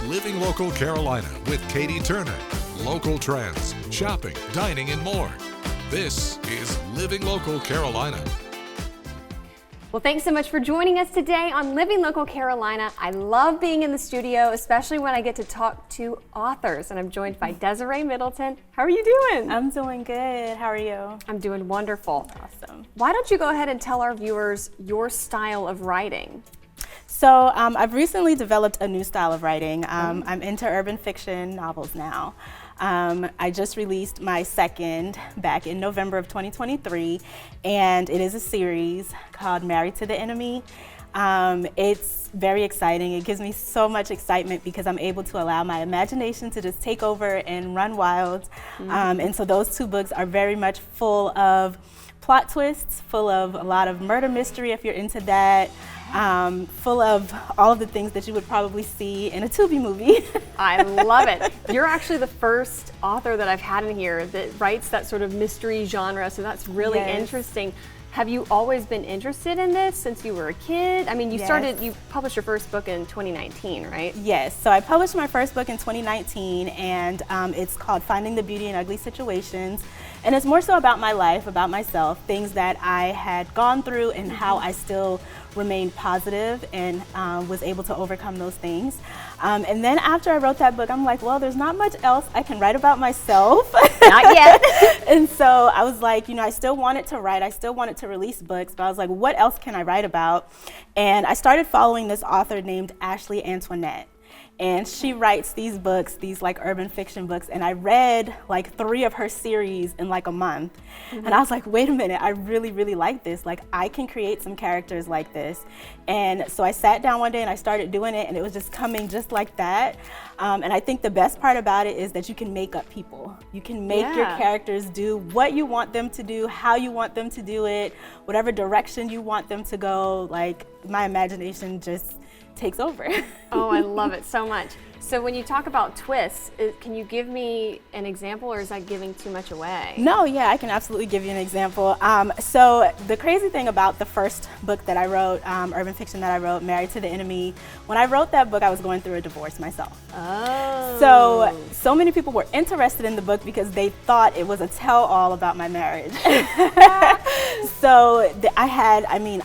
Living Local Carolina with Katie Turner. Local trends, shopping, dining, and more. This is Living Local Carolina. Well, thanks so much for joining us today on Living Local Carolina. I love being in the studio, especially when I get to talk to authors. And I'm joined by Desiree Middleton. How are you doing? I'm doing good. How are you? I'm doing wonderful. Awesome. Why don't you go ahead and tell our viewers your style of writing? So I've recently developed a new style of writing. I'm into urban fiction novels now. I just released my second back in November of 2023, and it is a series called Married to the Enemy. It's very exciting. It gives me so much excitement because I'm able to allow my imagination to just take over and run wild. And so those two books are very much full of plot twists, full of a lot of murder mystery if you're into that. Full of all of the things that you would probably see in a Tubi movie. I love it. You're actually the first author that I've had in here that writes that sort of mystery genre, so that's really interesting. Have you always been interested in this since you were a kid? I mean, you published your first book in 2019, right? Yes, so I published my first book in 2019, and it's called Finding the Beauty in Ugly Situations. And it's more so about my life, about myself, things that I had gone through and how I still remained positive and was able to overcome those things. And then after I wrote that book, I'm like, well, there's not much else I can write about myself. Not yet. And so I was like, I still wanted to write, I still wanted to release books, but I was like, what else can I write about? And I started following this author named Ashley Antoinette. And she writes these books, these like urban fiction books, and I read like 3 of her series in like a month. And I was like, wait a minute, I really, really like this. Like, I can create some characters like this. And so I sat down one day and I started doing it, and it was just coming just like that. And I think the best part about it is that you can make up people. You can make your characters do what you want them to do, how you want them to do it, whatever direction you want them to go. Like, my imagination just takes over. Oh, I love it so much. So when you talk about twists, can you give me an example, or is that giving too much away? No, yeah, I can absolutely give you an example. So the crazy thing about the first book that I wrote, urban fiction that I wrote, Married to the Enemy, when I wrote that book, I was going through a divorce myself. Oh. So many people were interested in the book because they thought it was a tell-all about my marriage. So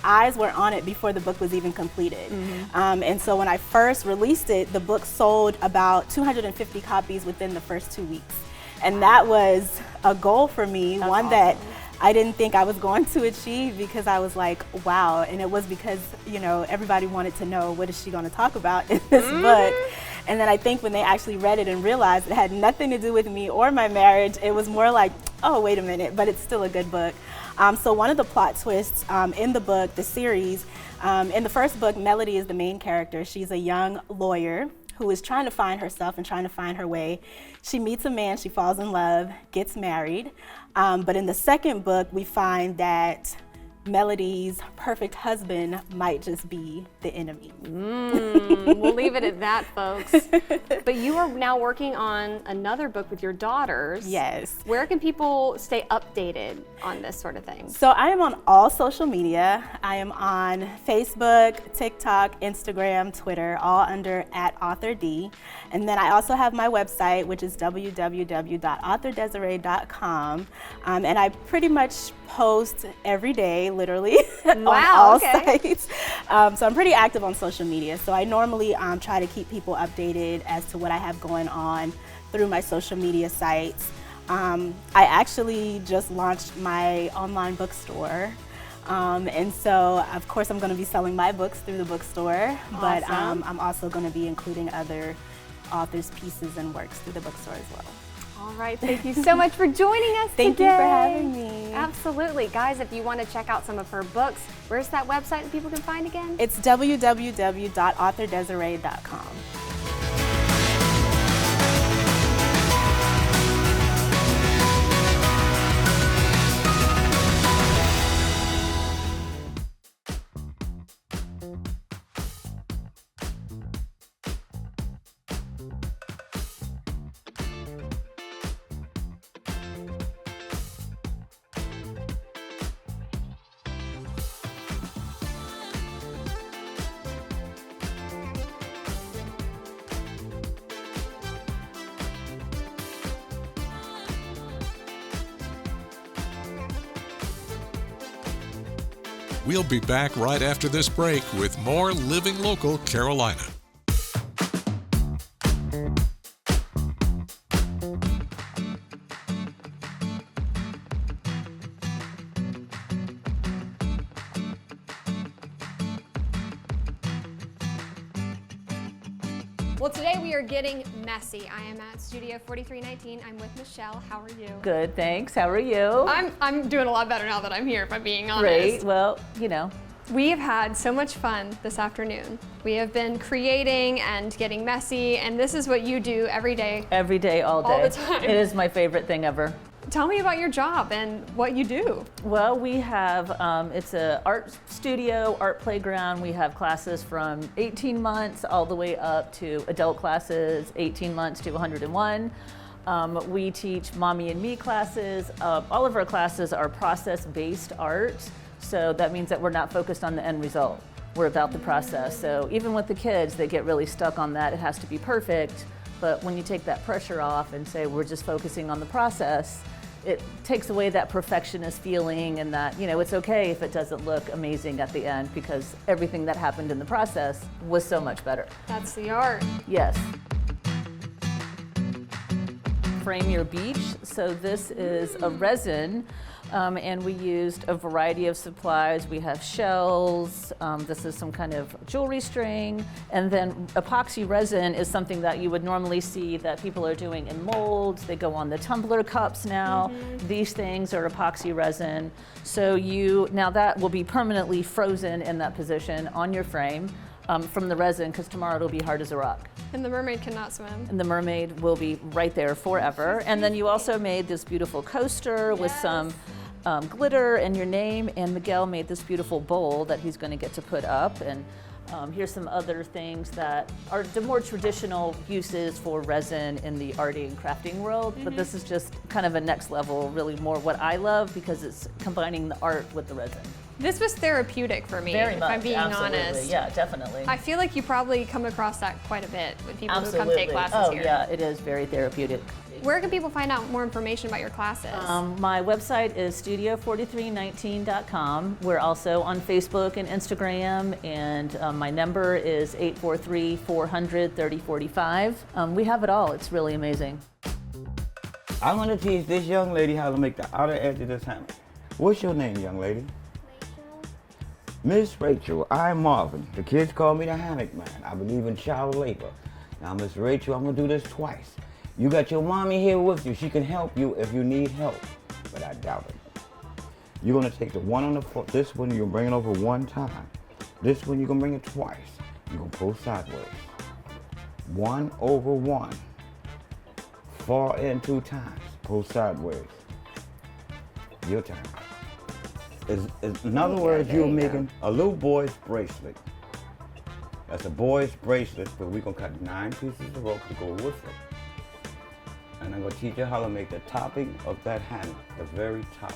eyes were on it before the book was even completed. And so when I first released it, the book sold about 250 copies within the first 2 weeks. And that was a goal for me, one that I didn't think I was going to achieve, because I was like, wow. And it was because, everybody wanted to know, what is she going to talk about in this book? And then I think when they actually read it and realized it had nothing to do with me or my marriage, it was more like, oh, wait a minute, but it's still a good book. So one of the plot twists in the book, the series, in the first book, Melody is the main character. She's a young lawyer who is trying to find herself and trying to find her way. She meets a man, she falls in love, gets married. But in the second book, we find that Melody's perfect husband might just be the enemy. We'll leave it at that, folks. But you are now working on another book with your daughters. Yes. Where can people stay updated on this sort of thing? So I am on all social media. I am on Facebook, TikTok, Instagram, Twitter, all under @AuthorD. And then I also have my website, which is www.authordesiree.com. And I pretty much post every day, literally, on all sites. So I'm pretty active on social media. So I normally try to keep people updated as to what I have going on through my social media sites. I actually just launched my online bookstore. And so, of course, I'm going to be selling my books through the bookstore, but I'm also going to be including other authors' pieces and works through the bookstore as well. All right, thank you so much for joining us Thank today. you for having me. Absolutely. Guys, if you want to check out some of her books, where's that website that people can find again? It's www.authordesiree.com. We'll be back right after this break with more Living Local Carolina. Well, today we are getting messy. I am at Studio 4319. I'm with Michelle. How are you? Good, thanks. How are you? I'm doing a lot better now that I'm here, if I'm being honest. Great. Well, you know. We have had so much fun this afternoon. We have been creating and getting messy, and this is what you do every day. Every day, all day. All the time. It is my favorite thing ever. Tell me about your job and what you do. Well, we have, it's an art studio, art playground. We have classes from 18 months all the way up to adult classes, 18 months to 101. We teach mommy and me classes. All of our classes are process-based art. So that means that we're not focused on the end result. We're about the process. So even with the kids, they get really stuck on that. It has to be perfect. But when you take that pressure off and say we're just focusing on the process, it takes away that perfectionist feeling and that, you know, it's okay if it doesn't look amazing at the end because everything that happened in the process was so much better. That's the art. Yes. Frame Your Beach. So this is a resin, and we used a variety of supplies. We have shells, this is some kind of jewelry string, and then epoxy resin is something that you would normally see that people are doing in molds. They go on the tumbler cups now. These things are epoxy resin. So now that will be permanently frozen in that position on your frame from the resin, because tomorrow it'll be hard as a rock. And the mermaid cannot swim. And the mermaid will be right there forever. And then you also made this beautiful coaster with some glitter and your name, and Miguel made this beautiful bowl that he's going to get to put up. And here's some other things that are the more traditional uses for resin in the arting and crafting world, but this is just kind of a next level, really more what I love because it's combining the art with the resin. This was therapeutic for me, Very if much, I'm being absolutely. honest. Yeah, definitely. I feel like you probably come across that quite a bit with people Absolutely. who come take classes Oh, here. yeah, it is very therapeutic. Where can people find out more information about your classes? My website is studio4319.com. We're also on Facebook and Instagram, and my number is 843-400-3045. We have it all. It's really amazing. I'm going to teach this young lady how to make the outer edge of this hammock. What's your name, young lady? Miss Rachel, I'm Marvin. The kids call me the hammock man. I believe in child labor. Now, Miss Rachel, I'm gonna do this twice. You got your mommy here with you. She can help you if you need help, but I doubt it. You're gonna take the one on the foot. This one you're gonna bring it over one time. This one you're gonna bring it twice. You're gonna pull sideways. 1 over 1. Far in 2 times. Pull sideways. Your turn. In other words, you're making a little boy's bracelet. That's a boy's bracelet, but we're gonna cut 9 pieces of rope to go with it. And I'm gonna teach you how to make the topping of that hammock, the very top.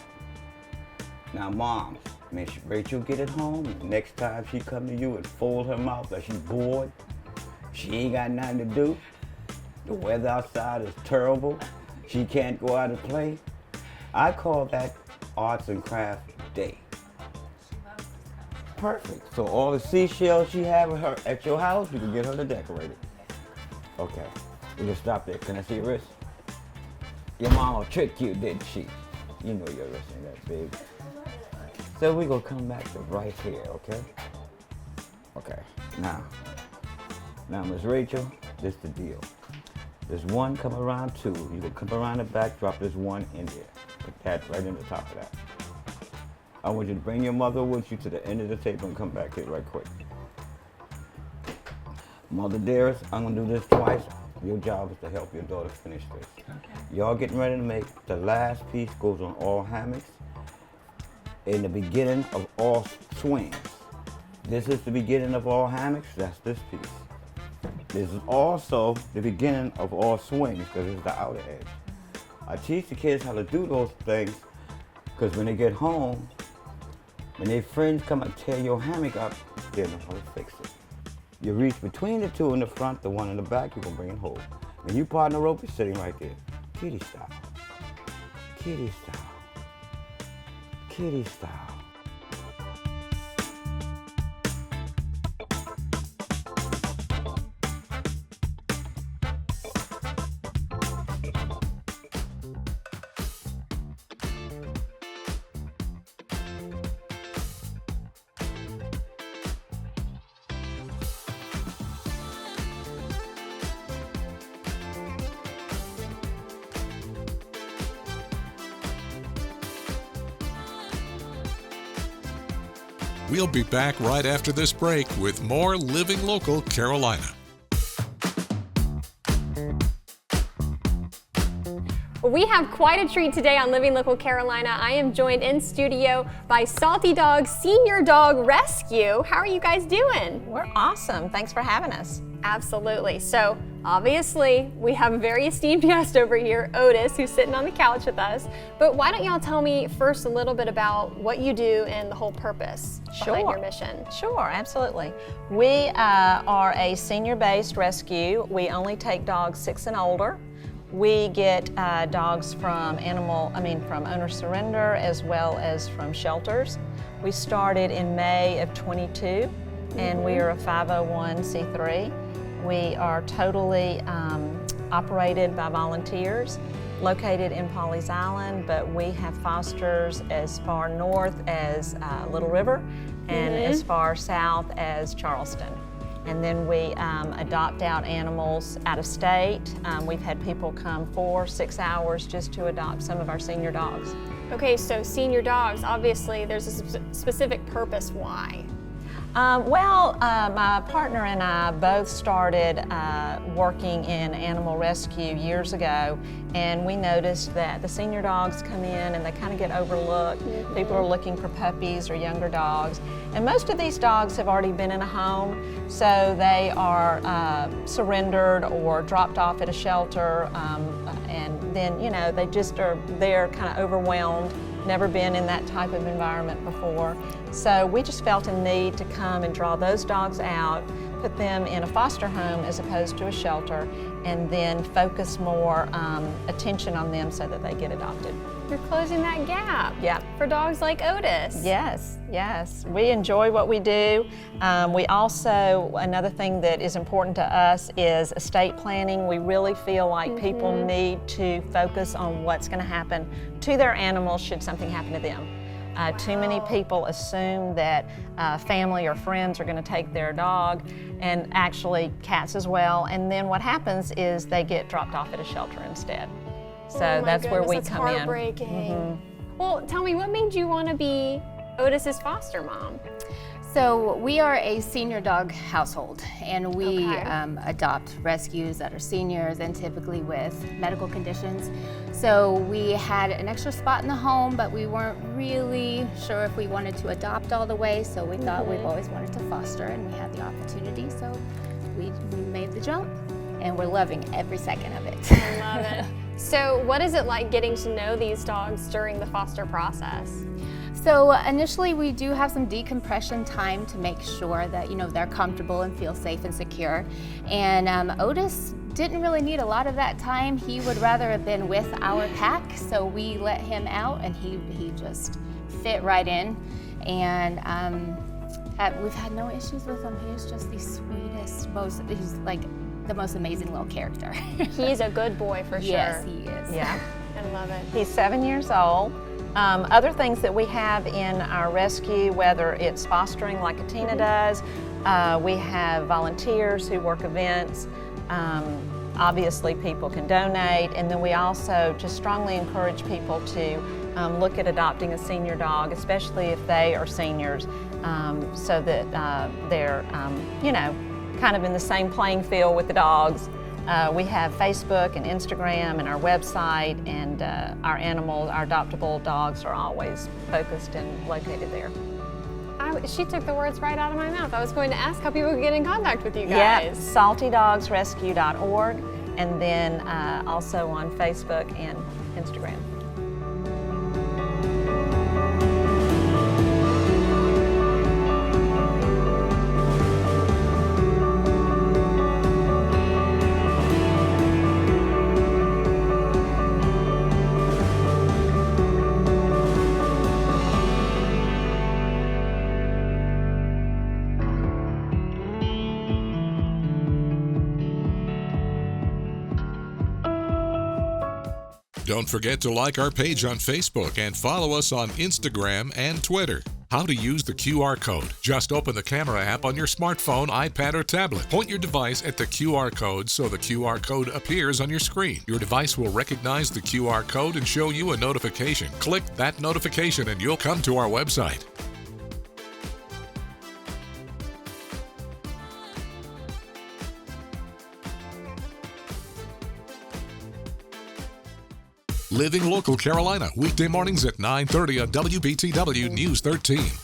Now, moms, Miss Rachel get it home. Next time she come to you and fold her mouth like she's bored, she ain't got nothing to do. The weather outside is terrible. She can't go out and play. I call that arts and crafts day. Perfect. So all the seashells she have with her at your house, you can get her to decorate it. Okay. We can stop there. Can I see your wrist? Your mama tricked you, didn't she? You know your wrist ain't that big. So we're gonna come back to right here, okay? Okay. Now, Miss Rachel, this the deal. There's 1 come around 2. You can come around the back, drop this 1 in there. Put that right in the top of that. I want you to bring your mother with you to the end of the table and come back here right quick. Mother dearest, I'm gonna do this twice. Your job is to help your daughter finish this. Okay. Y'all getting ready to make the last piece goes on all hammocks. In the beginning of all swings. This is the beginning of all hammocks, that's this piece. This is also the beginning of all swings because it's the outer edge. I teach the kids how to do those things because when they get home, when their friends come and tear your hammock up, they know how to fix it. You reach between the 2 in the front, the 1 in the back, you're gonna bring it home. When you partner rope, you're sitting right there. Kitty style. Kitty style. Kitty style. We'll be back right after this break with more Living Local Carolina. We have quite a treat today on Living Local Carolina. I am joined in studio by Salty Dog Senior Dog Rescue. How are you guys doing? We're awesome. Thanks for having us. Absolutely. So obviously we have a very esteemed guest over here, Otis, who's sitting on the couch with us. But why don't y'all tell me first a little bit about what you do and the whole purpose behind your mission? Sure, absolutely. We are a senior-based rescue. We only take dogs 6 and older. We get dogs from owner surrender as well as from shelters. We started in May of 22, and we are a 501c3. We are totally operated by volunteers, located in Pawleys Island, but we have fosters as far north as Little River and as far south as Charleston. And then we adopt out animals out of state. We've had people come 4-6 hours just to adopt some of our senior dogs. Okay, so senior dogs, obviously there's a specific purpose why. My partner and I both started working in animal rescue years ago, and we noticed that the senior dogs come in and they kind of get overlooked. People are looking for puppies or younger dogs, and most of these dogs have already been in a home, so they are surrendered or dropped off at a shelter, and then they just are there kind of overwhelmed. Never been in that type of environment before. So we just felt a need to come and draw those dogs out, put them in a foster home as opposed to a shelter, and then focus more attention on them so that they get adopted. You're closing that gap for dogs like Otis. Yes, yes. We enjoy what we do. We also, another thing that is important to us is estate planning. We really feel like people need to focus on what's going to happen to their animals should something happen to them. Too many people assume that family or friends are going to take their dog, and actually cats as well, and then what happens is they get dropped off at a shelter instead. So that's where we come in. Heartbreaking. Well, tell me, what made you want to be Otis's foster mom? So we are a senior dog household, and we adopt rescues that are seniors and typically with medical conditions. So we had an extra spot in the home, but we weren't really sure if we wanted to adopt all the way, so we thought we've always wanted to foster, and we had the opportunity, so we made the jump, and we're loving every second of it. I love it. So what is it like getting to know these dogs during the foster process? So initially we do have some decompression time to make sure that they're comfortable and feel safe and secure. And Otis didn't really need a lot of that time. He would rather have been with our pack, so we let him out and he just fit right in. And we've had no issues with him. He's just the sweetest, he's like the most amazing little character. He's a good boy for sure. Yes, he is. Yeah. I love it. He's 7 years old. Other things that we have in our rescue, whether it's fostering like Atina does, we have volunteers who work events. Obviously people can donate, and then we also just strongly encourage people to look at adopting a senior dog, especially if they are seniors, so that they're kind of in the same playing field with the dogs. We have Facebook and Instagram and our website, and our adoptable dogs are always focused and located there. She took the words right out of my mouth. I was going to ask how people could get in contact with you guys. Yeah, saltydogsrescue.org, and then also on Facebook and Instagram. Don't forget to like our page on Facebook and follow us on Instagram and Twitter. How to use the QR code. Just open the camera app on your smartphone, iPad, or tablet. Point your device at the QR code so the QR code appears on your screen. Your device will recognize the QR code and show you a notification. Click that notification and you'll come to our website. Living Local Carolina, weekday mornings at 9:30 on WBTW News 13.